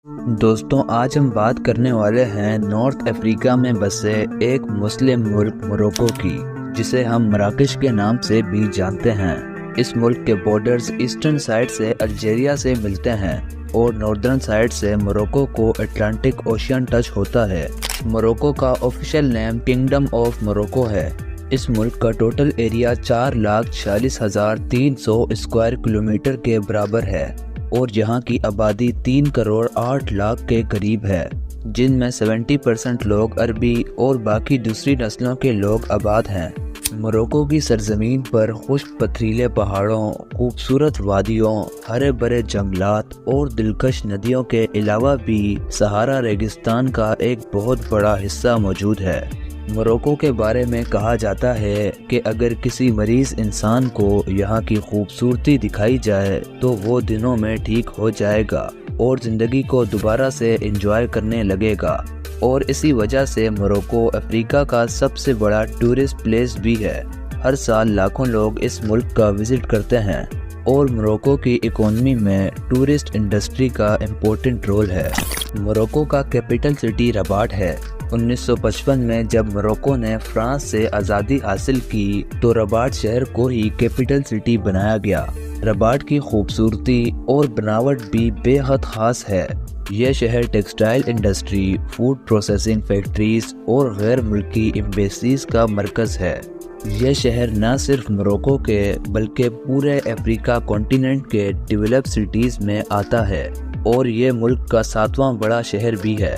دوستوں، آج ہم بات کرنے والے ہیں نارتھ افریقہ میں بسے ایک مسلم ملک موروکو کی، جسے ہم مراکش کے نام سے بھی جانتے ہیں۔ اس ملک کے بارڈرز ایسٹرن سائڈ سے الجیریا سے ملتے ہیں اور ناردرن سائڈ سے موروکو کو اٹلانٹک اوشین ٹچ ہوتا ہے۔ موروکو کا official name kingdom of Morocco ہے۔ اس ملک کا ٹوٹل ایریا 4,46,300 اسکوائر کلومیٹر کے برابر ہے اور یہاں کی آبادی 3,08,00,000 کے قریب ہے، جن میں 70% لوگ عربی اور باقی دوسری نسلوں کے لوگ آباد ہیں۔ موروکو کی سرزمین پر خشک پتھریلے پہاڑوں، خوبصورت وادیوں، ہرے بھرے جنگلات اور دلکش ندیوں کے علاوہ بھی صحارا ریگستان کا ایک بہت بڑا حصہ موجود ہے۔ موروکو کے بارے میں کہا جاتا ہے کہ اگر کسی مریض انسان کو یہاں کی خوبصورتی دکھائی جائے تو وہ دنوں میں ٹھیک ہو جائے گا اور زندگی کو دوبارہ سے انجوائے کرنے لگے گا، اور اسی وجہ سے موروکو افریقہ کا سب سے بڑا ٹورسٹ پلیس بھی ہے۔ ہر سال لاکھوں لوگ اس ملک کا وزٹ کرتے ہیں اور موروکو کی اکانومی میں ٹورسٹ انڈسٹری کا امپورٹنٹ رول ہے۔ موروکو کا کیپٹل سٹی رباط ہے۔ 1955 میں جب موروکو نے فرانس سے آزادی حاصل کی تو رباط شہر کو ہی کیپٹل سٹی بنایا گیا۔ رباط کی خوبصورتی اور بناوٹ بھی بے حد خاص ہے۔ یہ شہر textile industry, food processing factories اور غیر ملکی ایمبیسیز کا مرکز ہے۔ یہ شہر نہ صرف موروکو کے بلکہ پورے افریقہ کانٹیننٹ کے ڈیولپ سٹیز میں آتا ہے اور یہ ملک کا 7واں بڑا شہر بھی ہے۔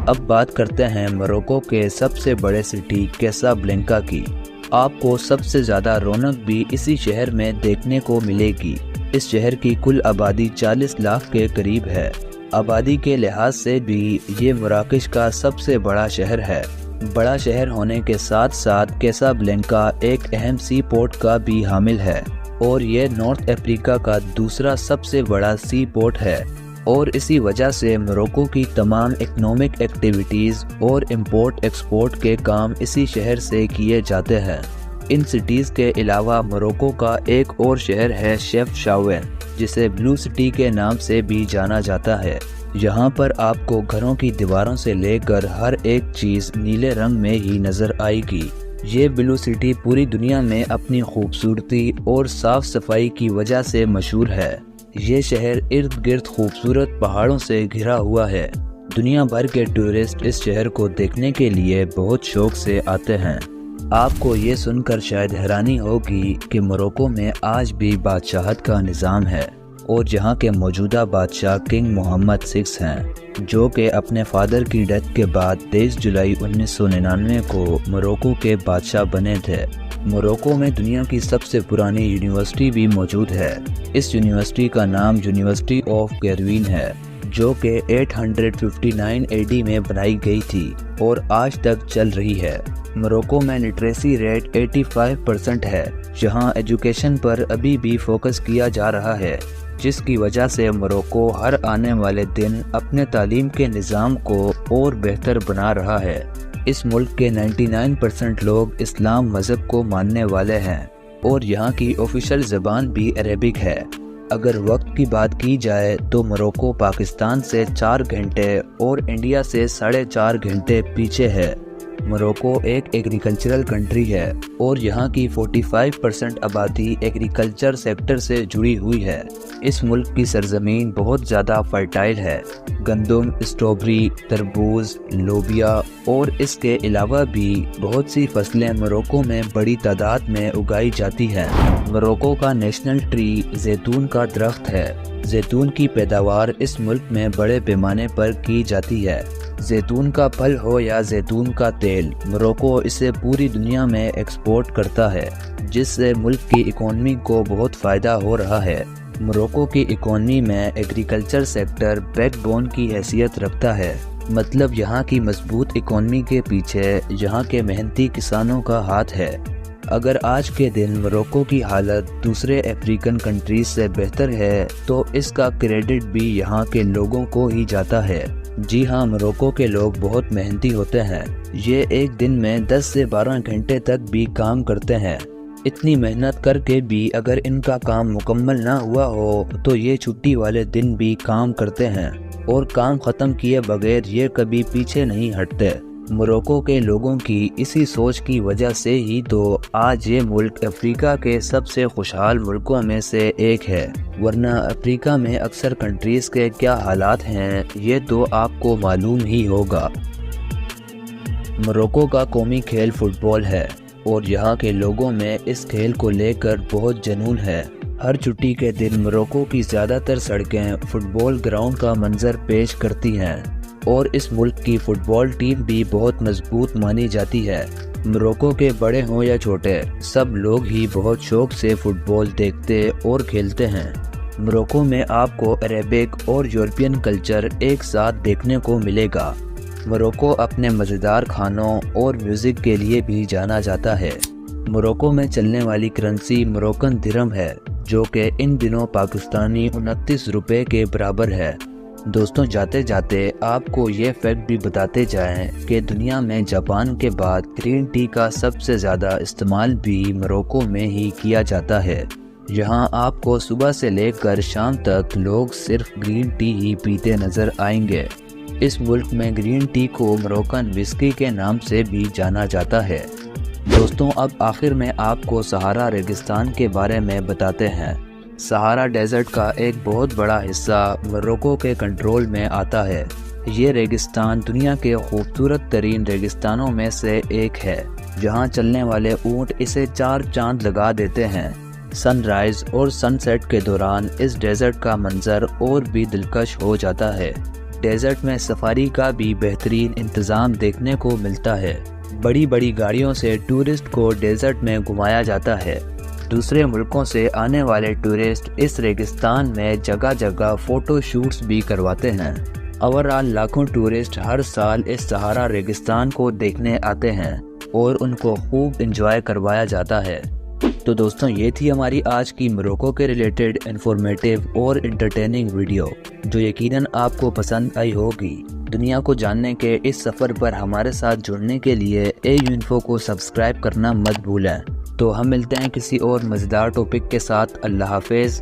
اب بات کرتے ہیں موروکو کے سب سے بڑے سٹی کیسابلینکا کی۔ آپ کو سب سے زیادہ رونق بھی اسی شہر میں دیکھنے کو ملے گی۔ اس شہر کی کل آبادی 40 لاکھ کے قریب ہے۔ آبادی کے لحاظ سے بھی یہ مراکش کا سب سے بڑا شہر ہے۔ بڑا شہر ہونے کے ساتھ ساتھ کیسابلینکا ایک اہم سی پورٹ کا بھی حامل ہے اور یہ نارتھ افریقہ کا دوسرا سب سے بڑا سی پورٹ ہے، اور اسی وجہ سے موروکو کی تمام اکنامک ایکٹیویٹیز اور امپورٹ ایکسپورٹ کے کام اسی شہر سے کیے جاتے ہیں۔ ان سٹیز کے علاوہ موروکو کا ایک اور شہر ہے شیف شاون، جسے بلو سٹی کے نام سے بھی جانا جاتا ہے۔ یہاں پر آپ کو گھروں کی دیواروں سے لے کر ہر ایک چیز نیلے رنگ میں ہی نظر آئے گی۔ یہ بلو سٹی پوری دنیا میں اپنی خوبصورتی اور صاف صفائی کی وجہ سے مشہور ہے۔ یہ شہر ارد گرد خوبصورت پہاڑوں سے گھرا ہوا ہے۔ دنیا بھر کے ٹورسٹ اس شہر کو دیکھنے کے لیے بہت شوق سے آتے ہیں۔ آپ کو یہ سن کر شاید حیرانی ہوگی کہ موروکو میں آج بھی بادشاہت کا نظام ہے اور یہاں کے موجودہ بادشاہ کنگ محمد 6 ہیں، جو کہ اپنے فادر کی ڈیتھ کے بعد 23 جولائی 1999 کو موروکو کے بادشاہ بنے تھے۔ موروکو میں دنیا کی سب سے پرانی یونیورسٹی بھی موجود ہے۔ اس یونیورسٹی کا نام یونیورسٹی آف قیروین ہے، جو کہ 859 AD میں بنائی گئی تھی اور آج تک چل رہی ہے۔ موروکو میں لٹریسی ریٹ 85% ہے۔ یہاں ایجوکیشن پر ابھی بھی فوکس کیا جا رہا ہے، جس کی وجہ سے موروکو ہر آنے والے دن اپنے تعلیم کے نظام کو اور بہتر بنا رہا ہے۔ اس ملک کے 99% لوگ اسلام مذہب کو ماننے والے ہیں اور یہاں کی آفیشیل زبان بھی عربک ہے۔ اگر وقت کی بات کی جائے تو موروکو پاکستان سے 4 گھنٹے اور انڈیا سے 4.5 گھنٹے پیچھے ہے۔ موروکو ایک ایگریکلچرل کنٹری ہے اور یہاں کی 45% آبادی ایگریکلچر سیکٹر سے جڑی ہوئی ہے۔ اس ملک کی سرزمین بہت زیادہ فرٹائل ہے۔ گندم، اسٹرابری، تربوز، لوبیا اور اس کے علاوہ بھی بہت سی فصلیں موروکو میں بڑی تعداد میں اگائی جاتی ہیں۔ موروکو کا نیشنل ٹری زیتون کا درخت ہے۔ زیتون کی پیداوار اس ملک میں بڑے پیمانے پر کی جاتی ہے۔ زیتون کا پھل ہو یا زیتون کا تیل، موروکو اسے پوری دنیا میں ایکسپورٹ کرتا ہے، جس سے ملک کی اکانومی کو بہت فائدہ ہو رہا ہے۔ موروکو کی اکانومی میں ایگریکلچر سیکٹر بیک بون کی حیثیت رکھتا ہے، مطلب یہاں کی مضبوط اکانومی کے پیچھے یہاں کے محنتی کسانوں کا ہاتھ ہے۔ اگر آج کے دن موروکو کی حالت دوسرے افریقن کنٹریز سے بہتر ہے تو اس کا کریڈٹ بھی یہاں کے لوگوں کو ہی جاتا ہے۔ جی ہاں، موروکو کے لوگ بہت محنتی ہوتے ہیں۔ یہ ایک دن میں 10 سے 12 گھنٹے تک بھی کام کرتے ہیں۔ اتنی محنت کر کے بھی اگر ان کا کام مکمل نہ ہوا ہو تو یہ چھٹی والے دن بھی کام کرتے ہیں اور کام ختم کیے بغیر یہ کبھی پیچھے نہیں ہٹتے۔ موروکو کے لوگوں کی اسی سوچ کی وجہ سے ہی تو آج یہ ملک افریقہ کے سب سے خوشحال ملکوں میں سے ایک ہے، ورنہ افریقہ میں اکثر کنٹریز کے کیا حالات ہیں یہ تو آپ کو معلوم ہی ہوگا۔ موروکو کا قومی کھیل فٹ بال ہے اور یہاں کے لوگوں میں اس کھیل کو لے کر بہت جنون ہے۔ ہر چھٹی کے دن موروکو کی زیادہ تر سڑکیں فٹ بال گراؤنڈ کا منظر پیش کرتی ہیں اور اس ملک کی فٹ بال ٹیم بھی بہت مضبوط مانی جاتی ہے۔ موروکو کے بڑے ہوں یا چھوٹے، سب لوگ ہی بہت شوق سے فٹ بال دیکھتے اور کھیلتے ہیں۔ موروکو میں آپ کو عربک اور یورپین کلچر ایک ساتھ دیکھنے کو ملے گا۔ موروکو اپنے مزیدار کھانوں اور میوزک کے لیے بھی جانا جاتا ہے۔ موروکو میں چلنے والی کرنسی موروکن درہم ہے، جو کہ ان دنوں پاکستانی 29 روپے کے برابر ہے۔ دوستوں، جاتے جاتے آپ کو یہ فیکٹ بھی بتاتے جائیں کہ دنیا میں جاپان کے بعد گرین ٹی کا سب سے زیادہ استعمال بھی موروکو میں ہی کیا جاتا ہے۔ یہاں آپ کو صبح سے لے کر شام تک لوگ صرف گرین ٹی ہی پیتے نظر آئیں گے۔ اس ملک میں گرین ٹی کو موروکن وسکی کے نام سے بھی جانا جاتا ہے۔ دوستوں، اب آخر میں آپ کو صحارا ریگستان کے بارے میں بتاتے ہیں۔ صحارا ڈیزرٹ کا ایک بہت بڑا حصہ موروکو کے کنٹرول میں آتا ہے۔ یہ ریگستان دنیا کے خوبصورت ترین ریگستانوں میں سے ایک ہے، جہاں چلنے والے اونٹ اسے 4 چاند لگا دیتے ہیں۔ سن رائز اور سن سیٹ کے دوران اس ڈیزرٹ کا منظر اور بھی دلکش ہو جاتا ہے۔ ڈیزرٹ میں سفاری کا بھی بہترین انتظام دیکھنے کو ملتا ہے۔ بڑی بڑی گاڑیوں سے ٹورسٹ کو ڈیزرٹ میں گھمایا جاتا ہے۔ دوسرے ملکوں سے آنے والے ٹورسٹ اس ریگستان میں جگہ جگہ فوٹو شوٹس بھی کرواتے ہیں۔ اوورآل لاکھوں ٹورسٹ ہر سال اس صحارا ریگستان کو دیکھنے آتے ہیں اور ان کو خوب انجوائے کروایا جاتا ہے۔ تو دوستوں، یہ تھی ہماری آج کی موروکو کے ریلیٹڈ انفارمیٹیو اور انٹرٹیننگ ویڈیو، جو یقیناً آپ کو پسند آئی ہوگی۔ دنیا کو جاننے کے اس سفر پر ہمارے ساتھ جڑنے کے لیے AU انفو کو سبسکرائب کرنا مت بھولیں۔ تو ہم ملتے ہیں کسی اور مزیدار ٹاپک کے ساتھ۔ اللہ حافظ۔